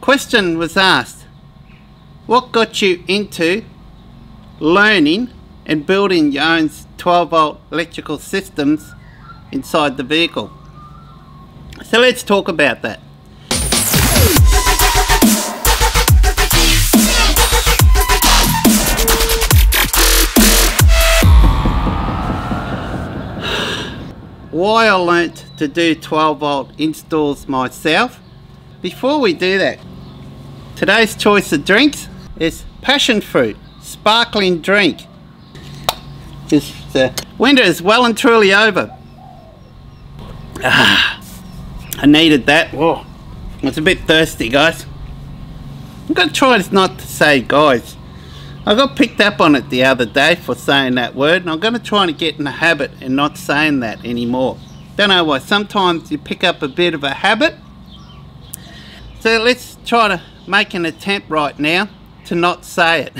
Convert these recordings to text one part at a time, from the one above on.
Question was asked, what got you into learning and building your own 12-volt electrical systems inside the vehicle? So let's talk about that. Why I learnt to do 12-volt installs myself. Before we do that, today's choice of drinks is passion fruit sparkling drink. This winter is well and truly over. I needed that. Whoa, I was a bit thirsty, guys. I'm gonna try not to say guys. I got picked up on it the other day for saying that word, and I'm gonna try to get in the habit and not saying that anymore. Don't know why. Sometimes you pick up a bit of a habit. So let's try to make an attempt right now to not say it.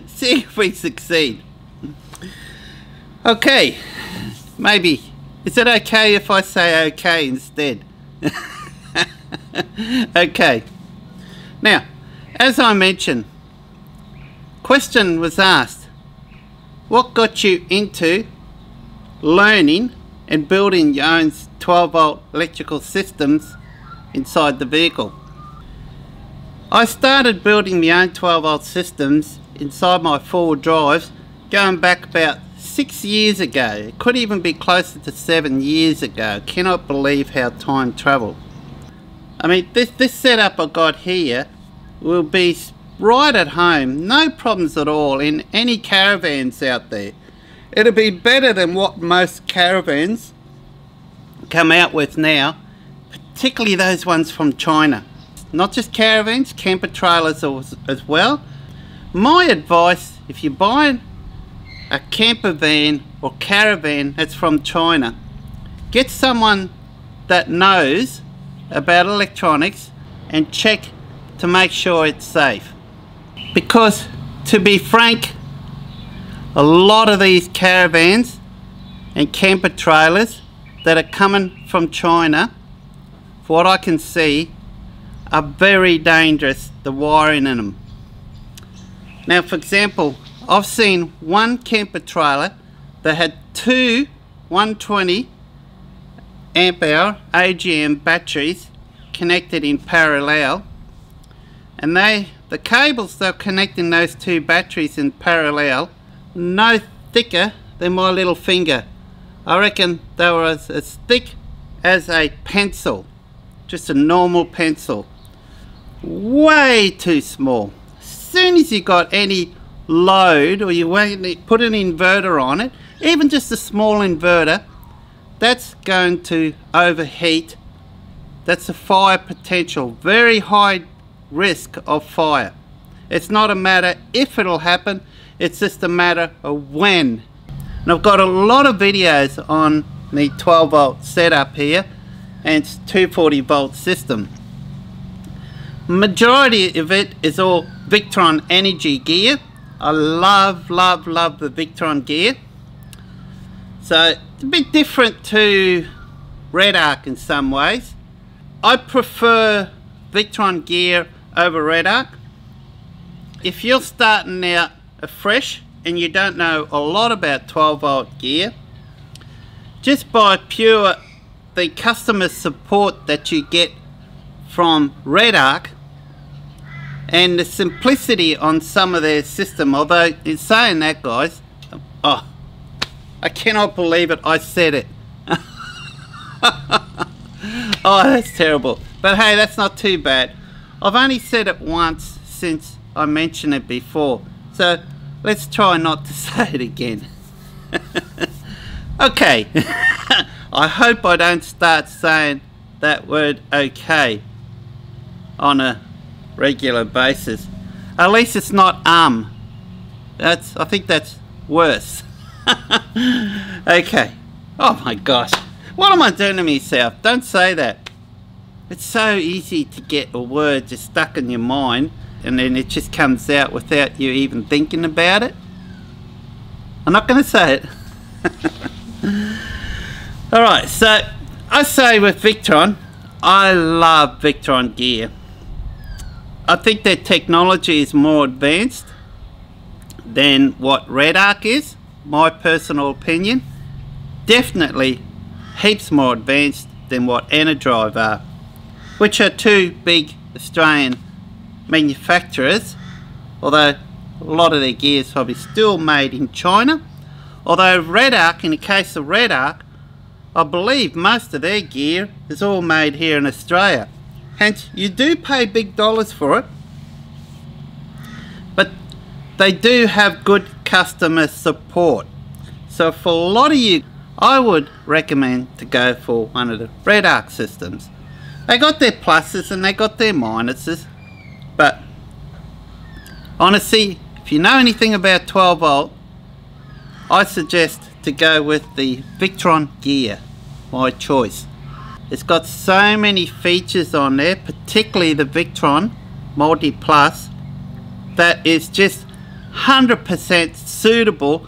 See if we succeed. Okay, maybe. Is it okay if I say okay instead? Okay. Now, as I mentioned, question was asked, what got you into learning and building your own 12-volt electrical systems inside the vehicle? I started building my own 12-volt systems inside my four-wheel drives going back about 6 years ago. It could even be closer to 7 years ago. Cannot believe how time travelled. I mean, this setup I got here will be right at home, no problems at all, in any caravans out there. It'll be better than what most caravans come out with now, particularly those ones from China. Not just caravans, camper trailers as well. My advice, if you're buying a camper van or caravan that's from China, get someone that knows about electronics and check to make sure it's safe. Because to be frank, a lot of these caravans and camper trailers that are coming from China, for what I can see, are very dangerous, the wiring in them. Now, for example, I've seen one camper trailer that had two 120 amp hour AGM batteries connected in parallel, and the cables they're connecting those two batteries in parallel no thicker than my little finger. I reckon they were as thick as a pencil, just a normal pencil. Way too small. As soon as you got any load or you put an inverter on it, even just a small inverter, that's going to overheat. That's a fire potential, very high risk of fire. It's not a matter if it'll happen, it's just a matter of when. And I've got a lot of videos on the 12-volt setup here, and it's 240-volt system. Majority of it is all Victron Energy Gear. I love the Victron Gear. So it's a bit different to Red Arc in some ways. I prefer Victron Gear over Red Arc. If you're starting out afresh and you don't know a lot about 12-volt gear, just by the customer support that you get from Red Arc and the simplicity on some of their system, although in saying that, guys, oh, I cannot believe it, I said it. Oh, that's terrible. But hey, that's not too bad. I've only said it once since I mentioned it before, so let's try not to say it again. Okay. I hope I don't start saying that word okay on a regular basis. At least it's not I think that's worse. Okay. Oh my gosh. What am I doing to myself? Don't say that. It's so easy to get a word just stuck in your mind and then it just comes out without you even thinking about it. I'm not going to say it. Alright, so I say with Victron, I love Victron Gear. I think their technology is more advanced than what Red Arc is, my personal opinion. Definitely heaps more advanced than what Enerdrive are, which are two big Australian manufacturers, although a lot of their gear is probably still made in China. Although Red Arc, in the case of Red Arc, I believe most of their gear is all made here in Australia. Hence, you do pay big dollars for it, but they do have good customer support. So for a lot of you, I would recommend to go for one of the Red Arc systems. They got their pluses and they got their minuses, but honestly, if you know anything about 12 volt, I suggest to go with the Victron Gear, my choice. It's got so many features on there, particularly the Victron Multiplus, that is just 100% suitable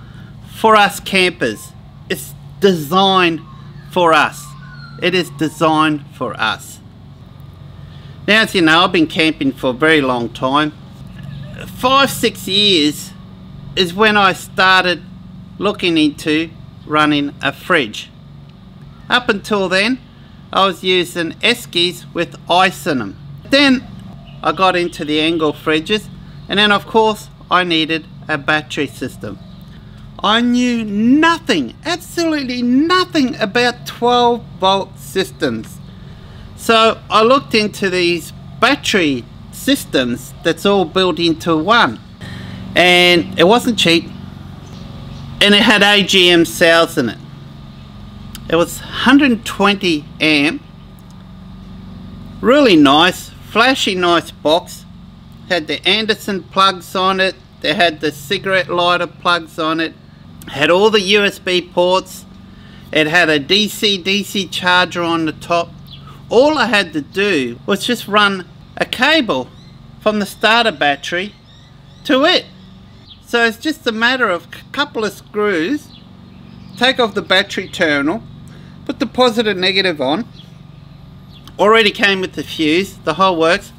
for us campers. It's designed for us. It is designed for us. Now, as you know, I've been camping for a very long time. 5-6 years is when I started looking into running a fridge. Up until then, I was using Eskies with ice in them. Then I got into the angle fridges, and then of course I needed a battery system. I knew nothing, absolutely nothing about 12 volt systems. So I looked into these battery systems that's all built into one, and it wasn't cheap, and it had AGM cells in it. It was 120 amp, really nice, flashy nice box. Had the Anderson plugs on it, they had the cigarette lighter plugs on it, had all the USB ports, it had a DC charger on the top. All I had to do was just run a cable from the starter battery to it. So it's just a matter of a couple of screws, take off the battery terminal, put the positive and negative on, already came with the fuse, the whole works,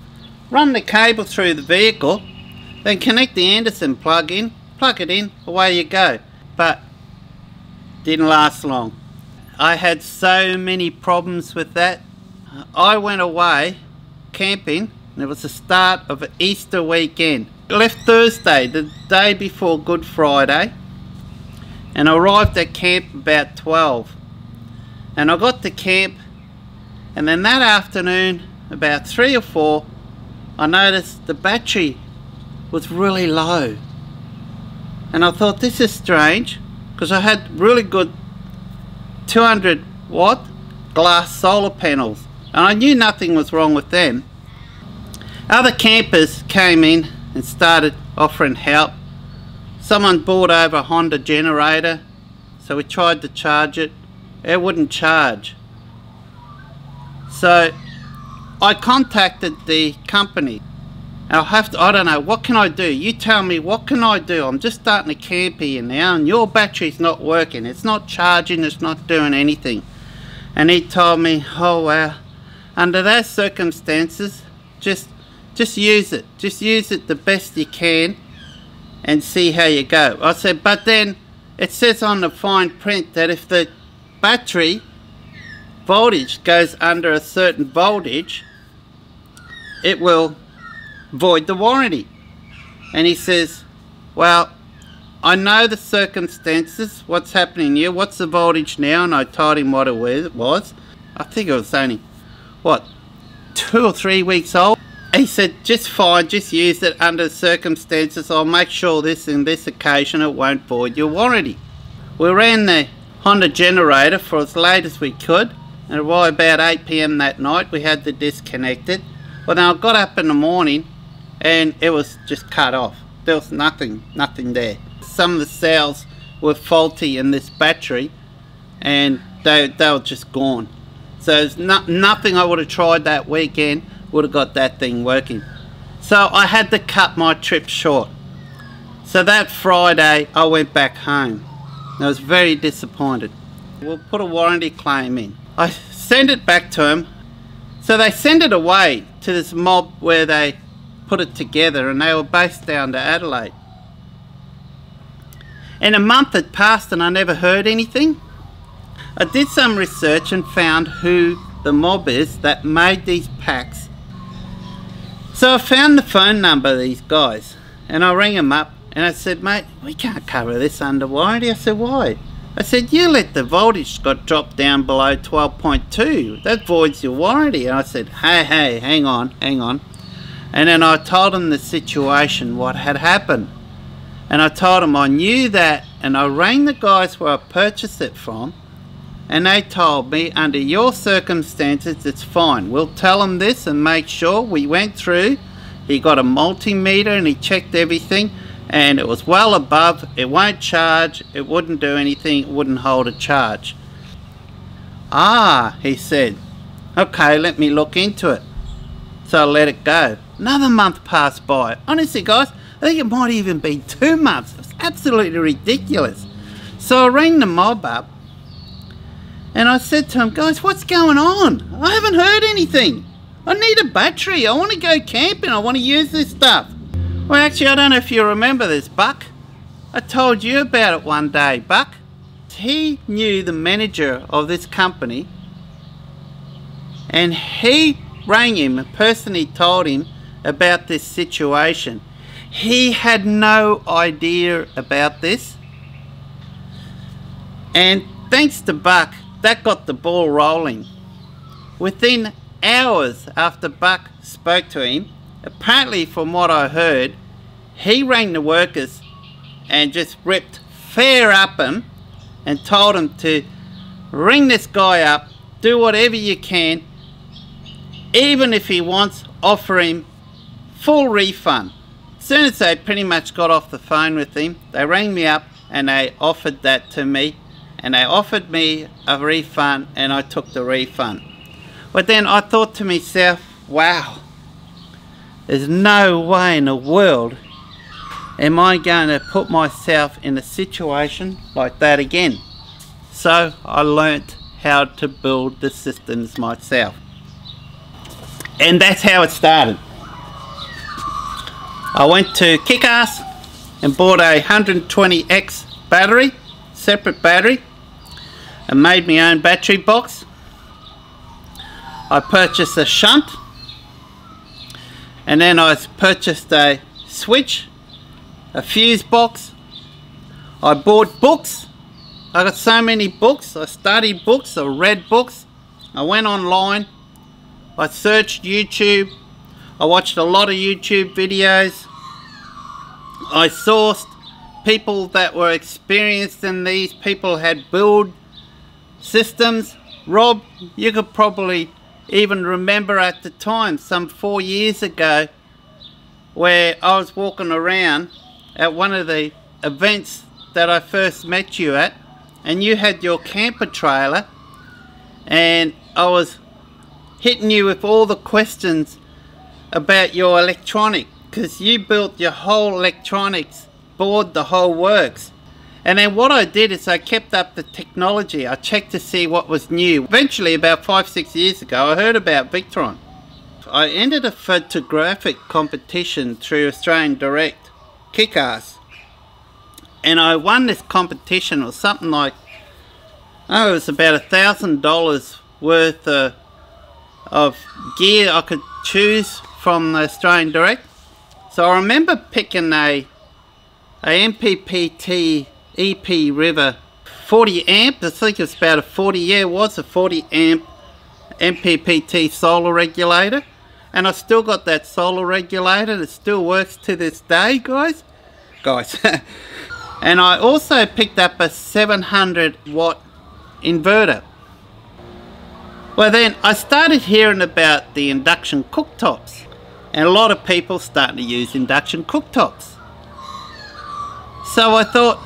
run the cable through the vehicle, then connect the Anderson plug in, plug it in, away you go. But didn't last long. I had so many problems with that. I went away camping, and it was the start of an Easter weekend. I left Thursday, the day before Good Friday, and I arrived at camp about 12. And I got to camp, and then that afternoon, about 3 or 4, I noticed the battery was really low. And I thought, this is strange, because I had really good 200 watt glass solar panels, and I knew nothing was wrong with them. Other campers came in and started offering help. Someone brought over a Honda generator, so we tried to charge it. It wouldn't charge. So I contacted the company. I don't know, what can I do? You tell me, what can I do? I'm just starting to camp here now, and your battery's not working. It's not charging, it's not doing anything. And he told me, oh well, under those circumstances, just use it. Just use it the best you can and see how you go. I said, but then it says on the fine print that if the battery voltage goes under a certain voltage, it will void the warranty. And he says, well, I know the circumstances, what's happening here, what's the voltage now? And I told him what it was. I think it was only, what, 2 or 3 weeks old. He said, just fine, just use it under the circumstances. I'll make sure this and this occasion it won't void your warranty. We ran the Honda generator for as late as we could, and by about 8 PM that night we had to disconnect it. Well, then I got up in the morning and it was just cut off. There was nothing there. Some of the cells were faulty in this battery, and they were just gone. So there's nothing I would have tried that weekend would have got that thing working. So I had to cut my trip short. So that Friday I went back home. I was very disappointed. We'll put a warranty claim in. I sent it back to him, So they sent it away to this mob where they put it together, and they were based down to Adelaide. And a month had passed and I never heard anything. I did some research and found who the mob is that made these packs. So I found the phone number of these guys, and I rang them up and I said, mate, we can't cover this under warranty. I said, why? I said, you let the voltage got dropped down below 12.2. That voids your warranty. And I said, hey, hang on. And then I told them the situation, what had happened. And I told them I knew that, and I rang the guys where I purchased it from, and they told me, under your circumstances, it's fine. We'll tell them this and make sure. We went through, he got a multimeter and he checked everything, and it was well above, it won't charge, it wouldn't do anything, it wouldn't hold a charge. Ah, he said, okay, let me look into it. So I let it go. Another month passed by. Honestly guys, I think it might even be 2 months. It was absolutely ridiculous. So I rang the mob up and I said to them, guys, what's going on? I haven't heard anything. I need a battery. I want to go camping. I want to use this stuff. Well, actually, I don't know if you remember this, Buck. I told you about it one day, Buck. He knew the manager of this company, and he rang him and personally told him about this situation. He had no idea about this, and thanks to Buck, that got the ball rolling. Within hours after Buck spoke to him, apparently from what I heard, he rang the workers and just ripped fair up him and told him to ring this guy up, do whatever you can, even if he wants, offer him full refund. As soon as they pretty much got off the phone with him, they rang me up and they offered that to me, and they offered me a refund, and I took the refund. But then I thought to myself, wow, there's no way in the world am I going to put myself in a situation like that again. So I learnt how to build the systems myself, and that's how it started. I went to Kick-Ass and bought a 120X battery, separate battery, and made my own battery box. I purchased a shunt, and then I purchased a switch, a fuse box. I bought books. I got so many books. I studied books, I read books. I went online, I searched YouTube, I watched a lot of YouTube videos. I sourced people that were experienced in these. People had built systems. Rob, you could probably even remember at the time, some 4 years ago, where I was walking around at one of the events that I first met you at, and you had your camper trailer, and I was hitting you with all the questions about your electronic, because you built your whole electronics board, the whole works. And then what I did is I kept up the technology. I checked to see what was new. Eventually, about 5-6 years ago, I heard about Victron. I entered a photographic competition through Australian Direct, Kick-Ass, and I won this competition. It was something like, oh, it was about $1,000 worth of gear I could choose from the Australian Direct. So I remember picking a MPPT EP River 40 amp, I think it's about a 40, yeah, it was a 40 amp MPPT solar regulator, and I still got that solar regulator. It still works to this day, guys. And I also picked up a 700 watt inverter. Well, then I started hearing about the induction cooktops, and a lot of people starting to use induction cooktops. So I thought,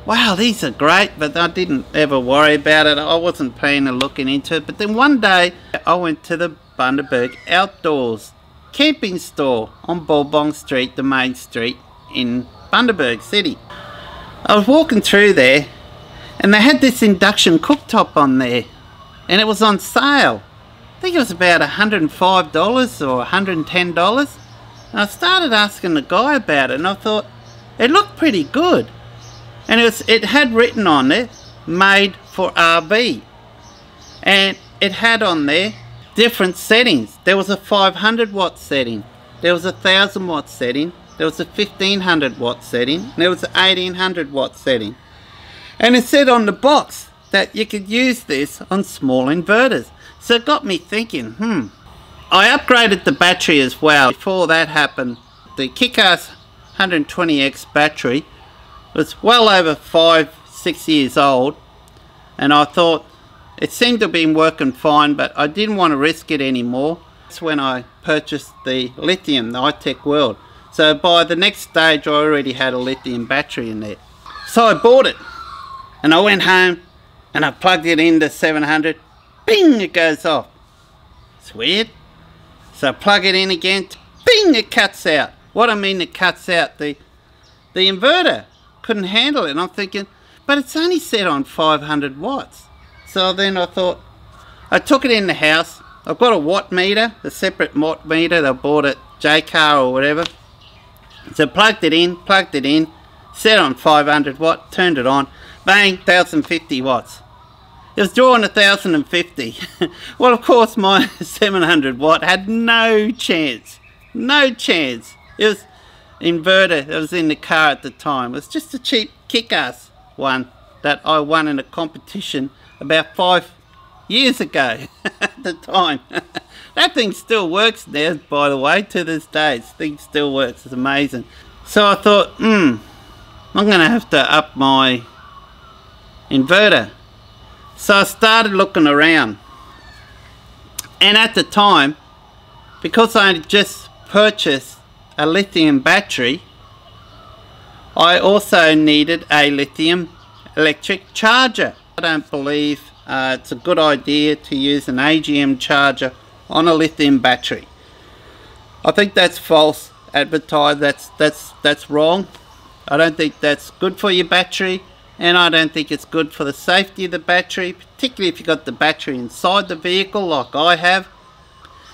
wow, these are great, but I didn't ever worry about it. I wasn't paying or looking into it. But then one day I went to the Bundaberg Outdoors camping store on Bourbon Street, the main street in Bundaberg City. I was walking through there and they had this induction cooktop on there, and it was on sale. I think it was about $105 or $110. And I started asking the guy about it, and I thought it looked pretty good. And it had written on it, made for RV. And it had on there different settings. There was a 500 watt setting, there was a 1000 watt setting, there was a 1500 watt setting, and there was an 1800 watt setting. And it said on the box that you could use this on small inverters. So it got me thinking, I upgraded the battery as well. Before that happened, the kick-ass 120X battery was well over 5-6 years old, and I thought it seemed to have been working fine, but I didn't want to risk it anymore. That's when I purchased the lithium, the iTech World. So by the next stage I already had a lithium battery in there. So I bought it, and I went home and I plugged it into 700. Bing, it goes off. It's weird. So I plug it in again, bing, it cuts out. What I mean it cuts out, the inverter couldn't handle it. And I'm thinking, but it's only set on 500 watts. So then I thought, I took it in the house. I've got a watt meter, a separate watt meter that I bought at JCar or whatever. So plugged it in, set on 500 watt, turned it on, bang, 1050 watts. It was drawing 1050. Well, of course, my 700 watt had no chance. No chance. It was inverter that was in the car at the time. It was just a cheap kick-ass one that I won in a competition about 5 years ago at the time. That thing still works now, by the way, to this day. This thing still works. It's amazing. So I thought, I'm going to have to up my inverter. So I started looking around, and at the time, because I had just purchased a lithium battery, I also needed a lithium electric charger. I don't believe it's a good idea to use an AGM charger on a lithium battery. I think that's false advertised. That's wrong. I don't think that's good for your battery. And I don't think it's good for the safety of the battery, particularly if you've got the battery inside the vehicle like I have.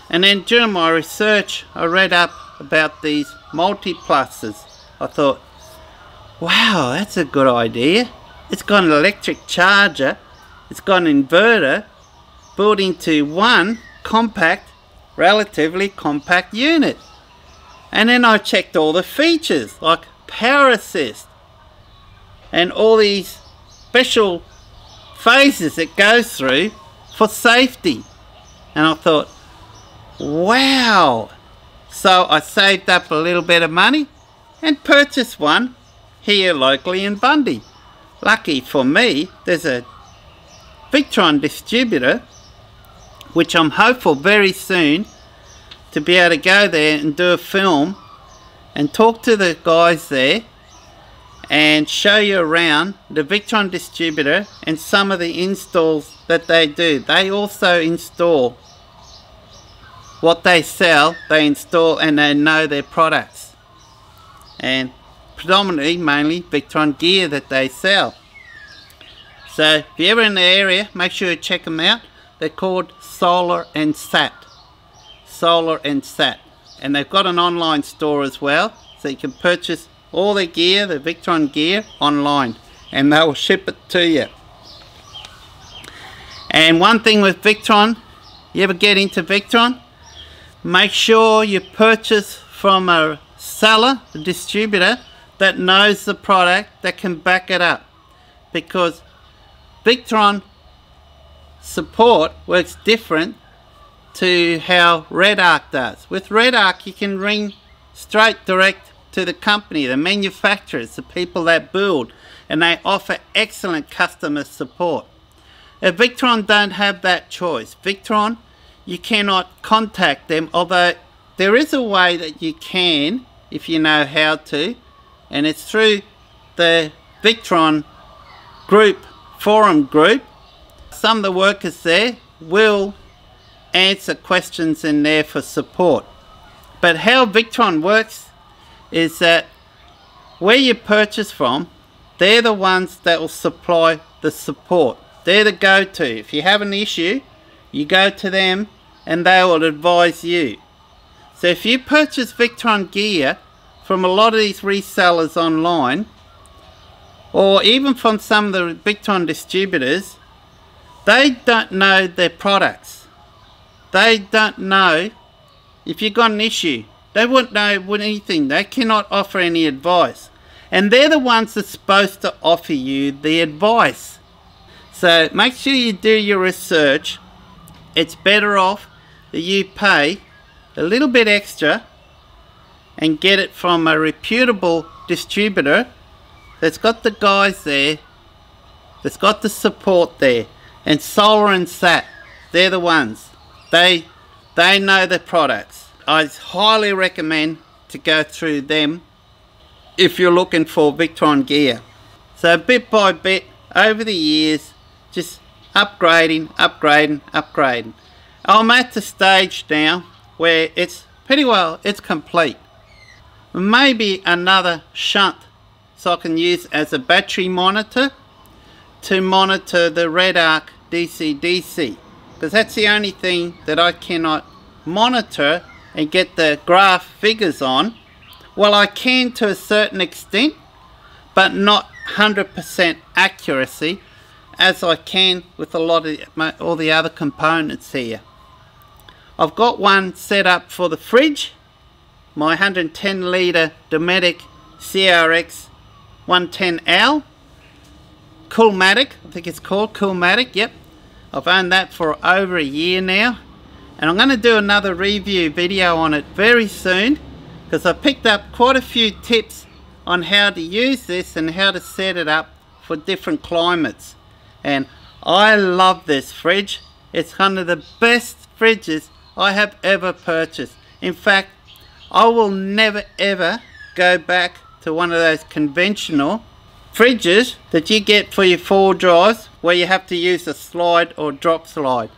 And then during my research, I read up about these Multipluses. I thought, wow, that's a good idea. It's got an electric charger, it's got an inverter built into one compact, relatively compact unit. And then I checked all the features like power assist, and all these special phases it goes through for safety. And I thought, wow. So I saved up a little bit of money and purchased one here locally in Bundy. Lucky for me, there's a Victron Distributor, which I'm hopeful very soon to be able to go there and do a film and talk to the guys there and show you around the Victron Distributor and some of the installs that they do. They also install what they sell, they install, and they know their products. And predominantly, mainly Victron Gear that they sell. So if you're ever in the area, make sure you check them out. They're called Solar and Sat. Solar and Sat. And they've got an online store as well, so you can purchase all the gear, the Victron gear, online, and they will ship it to you. And one thing with Victron, you ever get into Victron, make sure you purchase from a seller, a distributor that knows the product, that can back it up, because Victron support works different to how Red Arc does. With Red Arc you can ring straight direct to the company, the manufacturers, the people that build, and they offer excellent customer support. If Victron don't have that choice, Victron, you cannot contact them, although there is a way that you can if you know how to, and it's through the Victron group, forum group. Some of the workers there will answer questions in there for support. But how Victron works is that where you purchase from, they're the ones that will supply the support. They're the go-to. If you have an issue, you go to them and they will advise you. So if you purchase Victron Gear from a lot of these resellers online, or even from some of the Victron distributors, they don't know their products. They don't know if you've got an issue. They wouldn't know anything. They cannot offer any advice. And they're the ones that's supposed to offer you the advice. So make sure you do your research. It's better off that you pay a little bit extra and get it from a reputable distributor that's got the guys there, that's got the support there. And Solar and Sat, they're the ones. They know the products. I highly recommend to go through them if you're looking for Victron Gear. So bit by bit, over the years, just upgrading. I'm at the stage now where it's pretty well, it's complete. Maybe another shunt so I can use as a battery monitor to monitor the red arc DC-DC, because that's the only thing that I cannot monitor and get the graph figures on. Well, I can to a certain extent, but not 100% accuracy as I can with a lot of all the other components here. I've got one set up for the fridge, my 110 litre Dometic CRX 110L, Coolmatic, I think it's called Coolmatic, yep. I've owned that for over a year now, and I'm going to do another review video on it very soon, because I picked up quite a few tips on how to use this and how to set it up for different climates. And I love this fridge. It's one of the best fridges I have ever purchased. In fact, I will never ever go back to one of those conventional fridges that you get for your 4 drives where you have to use a slide or drop slide.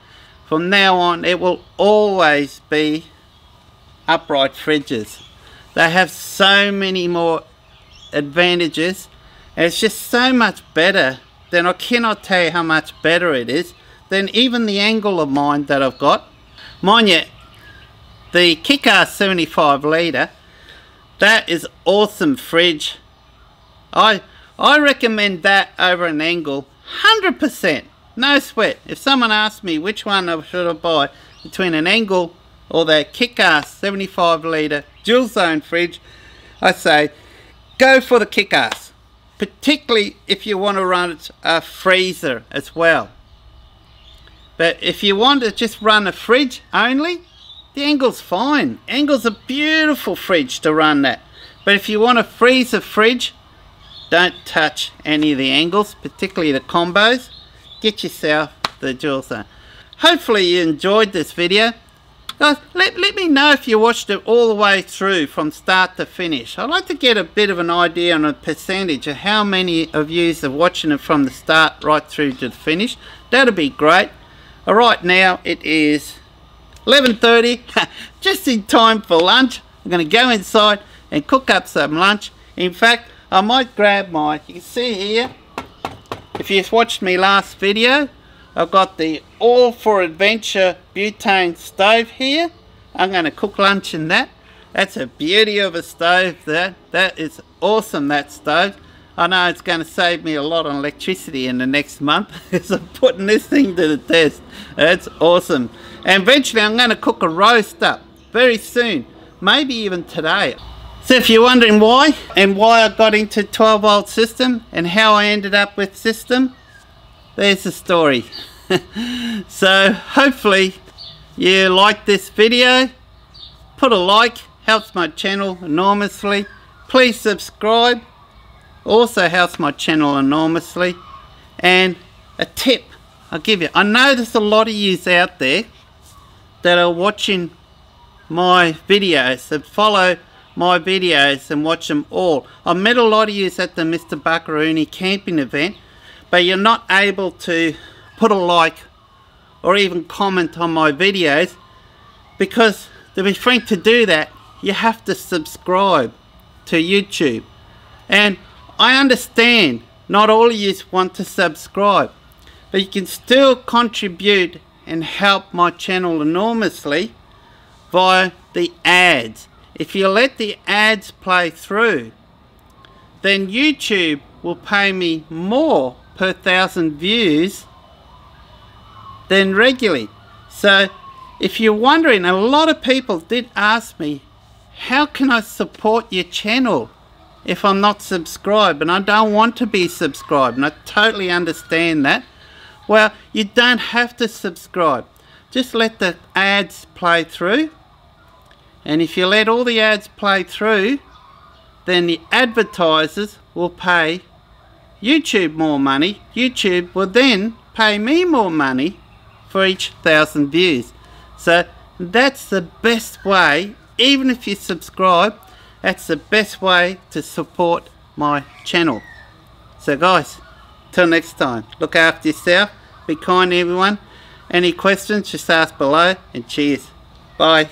From now on, it will always be upright fridges. They have so many more advantages, and it's just so much better than, I cannot tell you how much better it is than even the angle of mine that I've got. Mind you, the Kick-Ass 75 litre, that is awesome fridge. I recommend that over an angle 100%, no sweat. If someone asks me which one should I buy between an angle or that Kick-Ass 75 litre dual zone fridge, I say go for the Kick-Ass, particularly if you want to run a freezer as well. But if you want to just run a fridge only, the angle's fine. Angle's a beautiful fridge to run that. But if you want to freeze a fridge, don't touch any of the angles, particularly the combos. Get yourself the dual zone. Hopefully you enjoyed this video. Guys, let me know if you watched it all the way through from start to finish. I'd like to get a bit of an idea on a percentage of how many of you are watching it from the start right through to the finish. That'd be great. Right now it is 11:30, just in time for lunch. I'm going to go inside and cook up some lunch. In fact, I might grab my, you can see here, if you've watched me last video, I've got the All for Adventure butane stove here. I'm going to cook lunch in that. That's a beauty of a stove. That is awesome, that stove. I know it's going to save me a lot on electricity in the next month as I'm putting this thing to the test. That's awesome. And eventually I'm going to cook a roast up very soon, maybe even today. So if you're wondering why I got into 12 volt system and how I ended up with system, there's the story. So hopefully you like this video. Put a like, helps my channel enormously. Please subscribe, also helps my channel enormously. And a tip I'll give you, I know there's a lot of yous out there that are watching my videos, that follow my videos and watch them all. I've met a lot of yous at the Mr. Buckaroony camping event, but you're not able to put a like or even comment on my videos, because to be frank, to do that you have to subscribe to YouTube. And I understand not all of you want to subscribe, but you can still contribute and help my channel enormously via the ads. If you let the ads play through, then YouTube will pay me more per 1,000 views than regularly. So if you're wondering, a lot of people did ask me, how can I support your channel if I'm not subscribed and I don't want to be subscribed? And I totally understand that. Well, you don't have to subscribe. Just let the ads play through. And if you let all the ads play through, then the advertisers will pay YouTube more money. YouTube will then pay me more money for each 1,000 views. So that's the best way. Even if you subscribe, that's the best way to support my channel. So guys, till next time, look after yourself, be kind to everyone. Any questions, just ask below, and cheers. Bye.